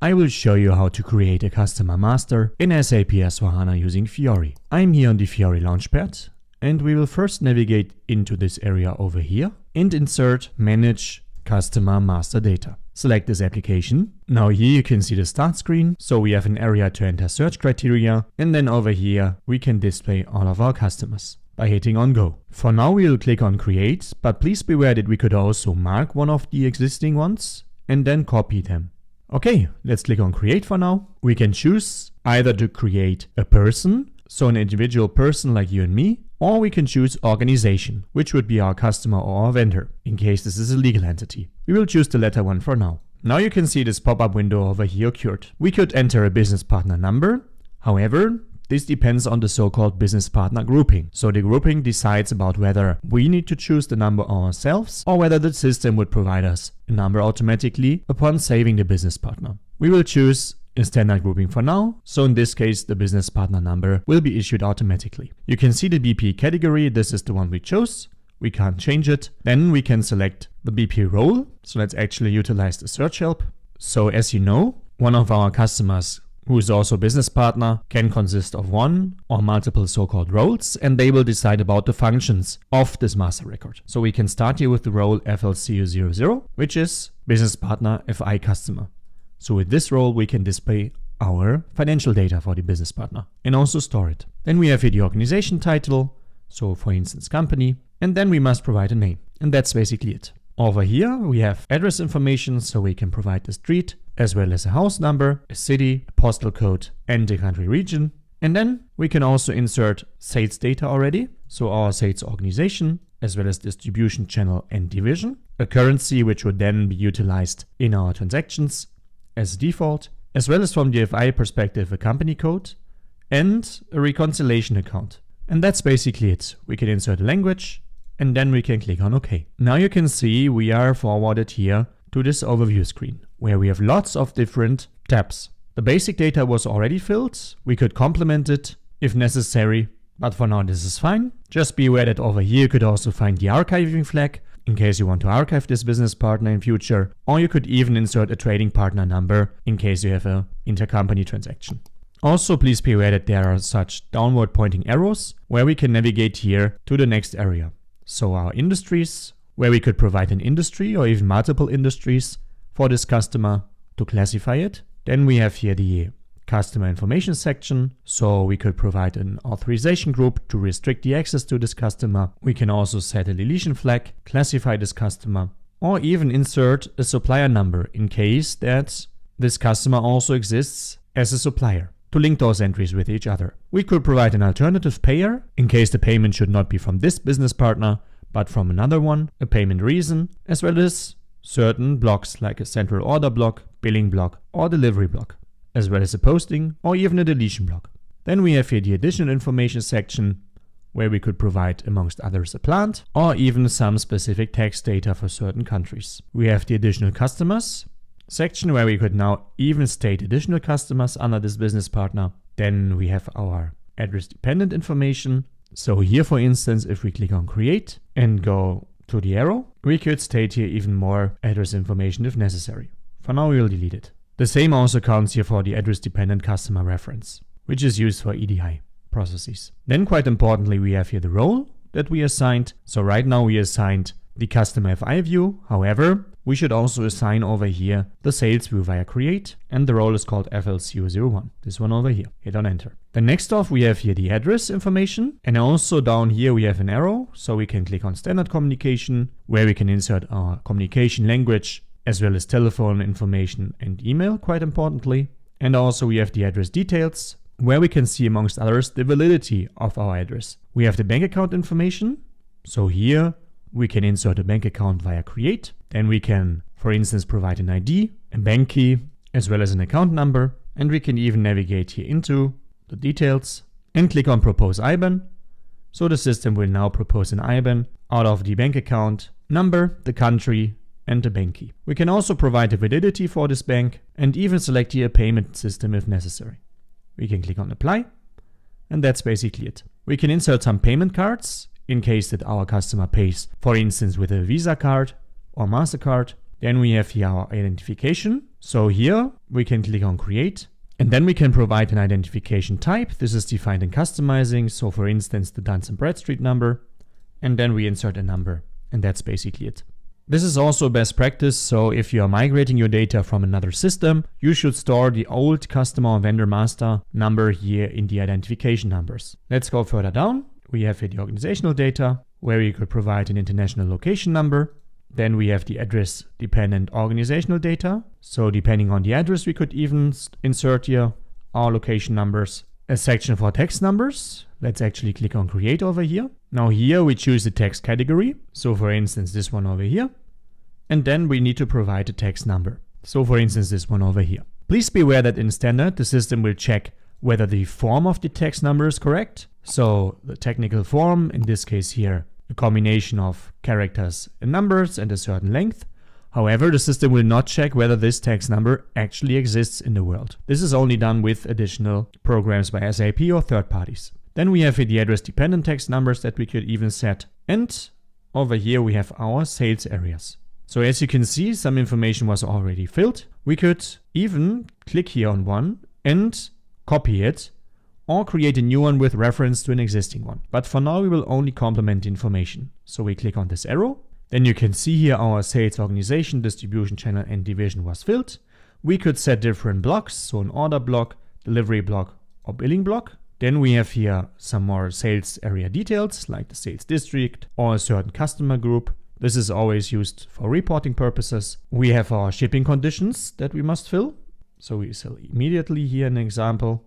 I will show you how to create a customer master in SAP S/4HANA using Fiori. I'm here on the Fiori Launchpad and we will first navigate into this area over here and insert Manage Customer Master Data. Select this application. Now here you can see the start screen. So we have an area to enter search criteria, and then over here we can display all of our customers by hitting on Go. For now we will click on Create, but please beware that we could also mark one of the existing ones and then copy them. Okay, let's click on Create for now. We can choose either to create a person, so an individual person like you and me, or we can choose organization, which would be our customer or our vendor, in case this is a legal entity. We will choose the latter one for now. Now you can see this pop-up window over here occurred. We could enter a business partner number. However, this depends on the so-called business partner grouping. So the grouping decides about whether we need to choose the number ourselves or whether the system would provide us a number automatically upon saving the business partner. We will choose a standard grouping for now, so in this case the business partner number will be issued automatically. You can see the BP category, this is the one we chose. We can't change it. Then we can select the BP role, so let's actually utilize the search help. So as you know, one of our customers who is also business partner can consist of one or multiple so-called roles, and they will decide about the functions of this master record. So we can start here with the role FLCU00, which is business partner FI customer. So with this role, we can display our financial data for the business partner and also store it. Then we have here the organization title, so for instance company, and then we must provide a name. And that's basically it. Over here we have address information, so we can provide the street as well as a house number, a city, a postal code and a country region. And then we can also insert sales data already, so our sales organization as well as distribution channel and division, a currency which would then be utilized in our transactions as default, as well as from the FI perspective a company code and a reconciliation account. And that's basically it. We can insert a language and then we can click on OK. Now you can see we are forwarded here to this overview screen where we have lots of different tabs. The basic data was already filled. We could complement it if necessary, but for now this is fine. Just be aware that over here you could also find the archiving flag in case you want to archive this business partner in future, or you could even insert a trading partner number in case you have an intercompany transaction. Also, please be aware that there are such downward pointing arrows where we can navigate here to the next area. So our industries, where we could provide an industry or even multiple industries for this customer to classify it. Then we have here the customer information section, so we could provide an authorization group to restrict the access to this customer. We can also set a deletion flag, classify this customer, or even insert a supplier number in case that this customer also exists as a supplier, to link those entries with each other. We could provide an alternative payer in case the payment should not be from this business partner but from another one, a payment reason, as well as certain blocks like a central order block, billing block or delivery block, as well as a posting or even a deletion block. Then we have here the additional information section where we could provide amongst others a plant or even some specific tax data for certain countries. We have the additional customers section where we could now even state additional customers under this business partner. Then we have our address dependent information. So here for instance, if we click on create and go to the arrow, we could state here even more address information if necessary. For now we will delete it. The same also counts here for the address-dependent customer reference, which is used for EDI processes. Then quite importantly, we have here the role that we assigned. So right now we assigned the customer FI view. However, we should also assign over here the sales view via create, and the role is called FLCU01, this one over here. Hit on enter. Then next off we have here the address information, and also down here we have an arrow, so we can click on standard communication where we can insert our communication language as well as telephone information and email, quite importantly. And also we have the address details where we can see amongst others the validity of our address. We have the bank account information, so here we can insert a bank account via create. Then we can, for instance, provide an ID, a bank key, as well as an account number. And we can even navigate here into the details and click on propose IBAN. So the system will now propose an IBAN out of the bank account number, the country, and the bank key. We can also provide the validity for this bank and even select here a payment system if necessary. We can click on apply, and that's basically it. We can insert some payment cards in case that our customer pays, for instance, with a Visa card or MasterCard. Then we have here our identification. So here we can click on create, and then we can provide an identification type. This is defined in customizing. So for instance, the Duns & Bradstreet number, and then we insert a number, and that's basically it. This is also best practice, so if you are migrating your data from another system, you should store the old customer or vendor master number here in the identification numbers. Let's go further down. We have here the organizational data, where you could provide an international location number. Then we have the address dependent organizational data. So depending on the address, we could even insert here our location numbers. A section for text numbers. Let's actually click on create over here. Now here we choose the text category. So for instance, this one over here. And then we need to provide a text number. So for instance, this one over here. Please be aware that in standard, the system will check whether the form of the text number is correct. So the technical form, in this case here, a combination of characters and numbers and a certain length. However, the system will not check whether this text number actually exists in the world. This is only done with additional programs by SAP or third parties. Then we have here the address dependent text numbers that we could even set. And over here we have our sales areas. So as you can see, some information was already filled. We could even click here on one and copy it or create a new one with reference to an existing one. But for now, we will only complement the information. So we click on this arrow. Then you can see here our sales organization, distribution channel and division was filled. We could set different blocks, so an order block, delivery block or billing block. Then we have here some more sales area details like the sales district or a certain customer group. This is always used for reporting purposes. We have our shipping conditions that we must fill. So we sell immediately here an example.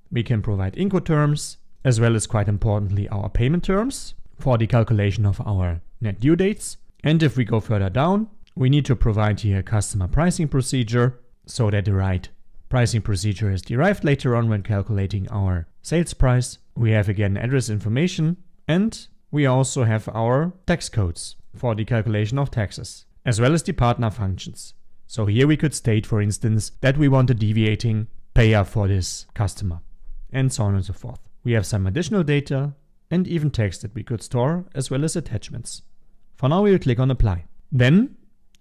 We can provide Incoterms as well as, quite importantly, our payment terms for the calculation of our net due dates. And if we go further down, we need to provide here a customer pricing procedure so that the right pricing procedure is derived later on when calculating our sales price. We have again address information, and we also have our tax codes for the calculation of taxes, as well as the partner functions. So here we could state, for instance, that we want a deviating payer for this customer, and so on and so forth. We have some additional data and even text that we could store, as well as attachments. For now, we will click on apply. Then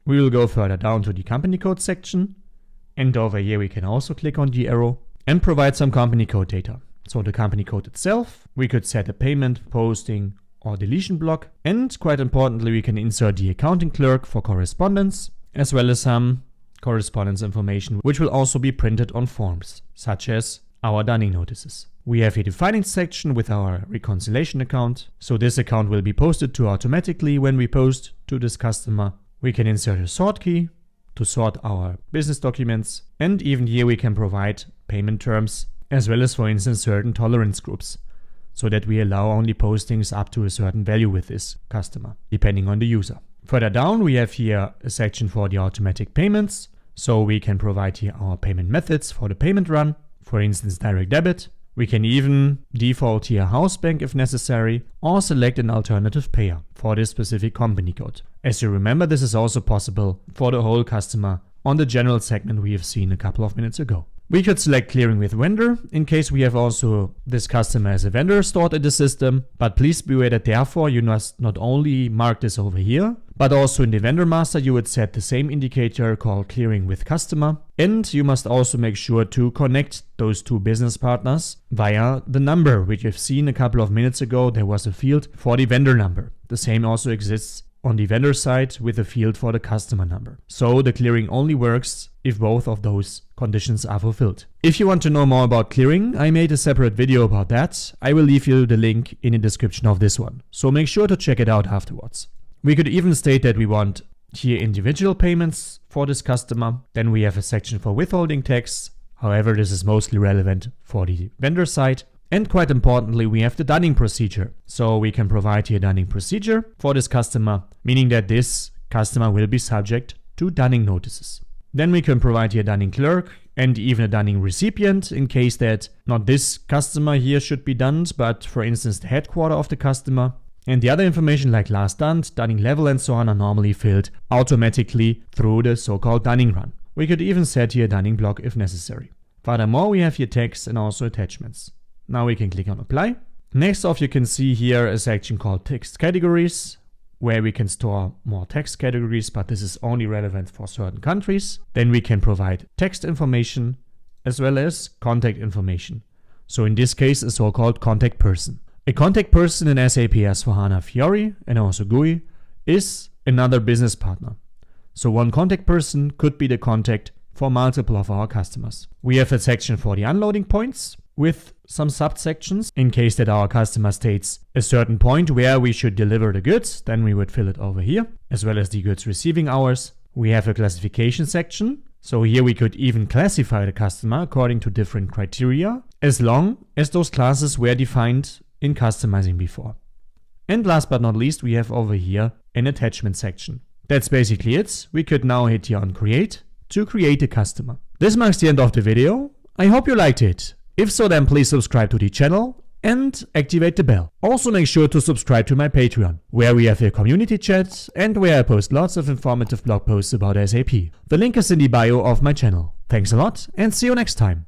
we will go further down to the company code section. And over here, we can also click on the arrow and provide some company code data. So the company code itself, we could set a payment, posting or deletion block. And quite importantly, we can insert the accounting clerk for correspondence, as well as some correspondence information, which will also be printed on forms, such as our dunning notices. We have here the finance section with our reconciliation account. So this account will be posted to automatically when we post to this customer. We can insert a sort key to sort our business documents. And even here we can provide payment terms, as well as, for instance, certain tolerance groups, so that we allow only postings up to a certain value with this customer, depending on the user. Further down, we have here a section for the automatic payments. So we can provide here our payment methods for the payment run, for instance, direct debit. We can even default here house bank if necessary, or select an alternative payer for this specific company code. As you remember, this is also possible for the whole customer on the general segment we have seen a couple of minutes ago. We could select clearing with vendor in case we have also this customer as a vendor stored in the system. But please be aware that therefore you must not only mark this over here, but also in the vendor master you would set the same indicator called clearing with customer. And you must also make sure to connect those two business partners via the number, which you've seen a couple of minutes ago. There was a field for the vendor number. The same also exists on the vendor side with a field for the customer number. So the clearing only works if both of those conditions are fulfilled. If you want to know more about clearing, I made a separate video about that. I will leave you the link in the description of this one. So make sure to check it out afterwards. We could even state that we want here individual payments for this customer. Then we have a section for withholding tax. However, this is mostly relevant for the vendor side. And quite importantly, we have the dunning procedure. So we can provide here a dunning procedure for this customer, meaning that this customer will be subject to dunning notices. Then we can provide here a dunning clerk and even a dunning recipient in case that not this customer here should be dunned, but for instance the headquarter of the customer. And the other information like last done, dunning level and so on are normally filled automatically through the so-called dunning run. We could even set here a dunning block if necessary. Furthermore, we have here text and also attachments. Now we can click on apply. Next off, you can see here a section called text categories. where we can store more text categories, but this is only relevant for certain countries. Then we can provide text information as well as contact information. So in this case, a so-called contact person. A contact person in SAP S/4HANA Fiori and also GUI is another business partner. So one contact person could be the contact for multiple of our customers. We have a section for the unloading points with some subsections in case that our customer states a certain point where we should deliver the goods, then we would fill it over here, as well as the goods receiving hours. We have a classification section. So here we could even classify the customer according to different criteria, as long as those classes were defined in customizing before. And last but not least, we have over here an attachment section. That's basically it. We could now hit here on create to create a customer. This marks the end of the video. I hope you liked it. If so, then please subscribe to the channel and activate the bell. Also make sure to subscribe to my Patreon, where we have a community chat and where I post lots of informative blog posts about SAP. The link is in the bio of my channel. Thanks a lot and see you next time.